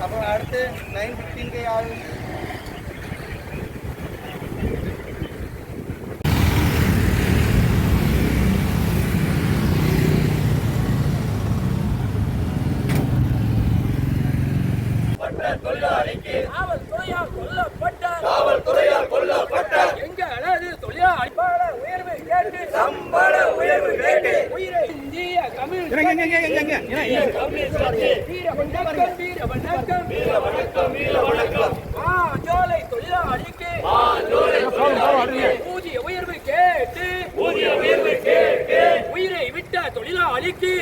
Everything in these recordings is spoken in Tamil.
அப்புறம் அடுத்து 9:15 ஆகும். தொழிலாளிக்கு காவல்துறையால் கொல்லப்பட்ட எங்களது தொழிலாளி உயர்வு கேட்டு சம்பள உயர்வு கேட்டு உயிரை இந்திய கம்யூனிஸ்ட் வீர வணக்கம் ஜோலை தொழிலாளிக்கு ஊதிய உயர்வு கேட்டு உயிரை விட்ட தொழிலாளிக்கு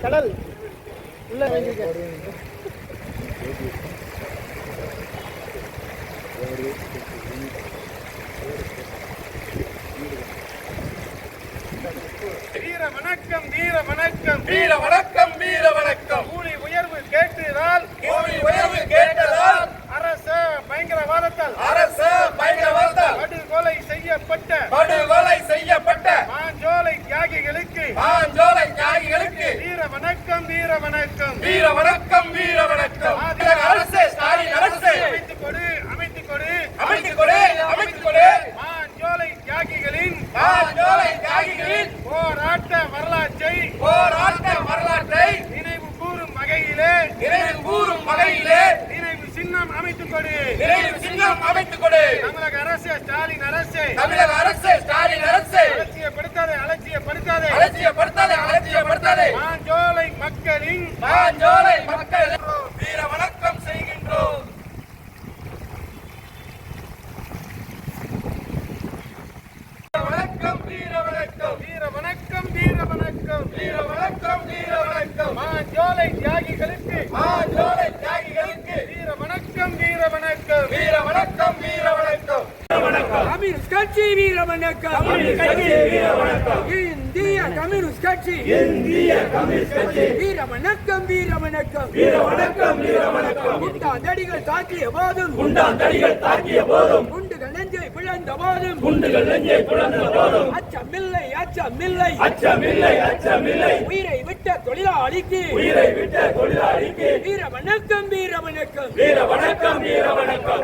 கடல் உள்ள வீர வணக்கம் கூலி உயர்வு கேட்டதால் அரசு பயங்கரவாதத்தால் படுகொலை செய்யப்பட்ட மாஞ்சோலை தியாகிகளுக்கு வீர வணக்கம் அரசு ஸ்டாலின் அரசு அமைத்துக் கொடு மாஞ்சோலை தியாகிகளின் போராட்ட வரலாற்றை நினைவு கூறும் வகையிலே நினைவு சின்னம் அமைத்துக் கொடு தமிழக அரசு ஸ்டாலின் அரசு அலட்சியப்படுத்தாதே மாஞ்சோலை மக்களின் வீர வணக்கம் செய்கின்றோம். மாஞ்சோலை தியாகிகளுக்கு வீர வணக்கம் கம்யூனிஸ்ட் கட்சி வீர வணக்கம் இந்திய கம்யூனிஸ்ட் கட்சி வீர வணக்கம் குண்டாந்தடிகள் தாக்கிய போதும் குண்டுகள் நெஞ்சை பிளந்த போதும் அச்சமில்லை அச்சமில்லை அச்சமில்லை அச்சமில்லை உயிரை விட்ட தொழிலாளிக்கு உயிரை விட்ட தொழிலாளிக்கு வீர வணக்கம் வீர வணக்கம் வீர வணக்கம் வீர வணக்கம்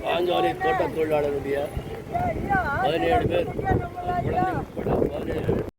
பாஞ்சாலி தோட்ட தொழிலாளருடைய 17 பேர் குழந்தை உட்பட 17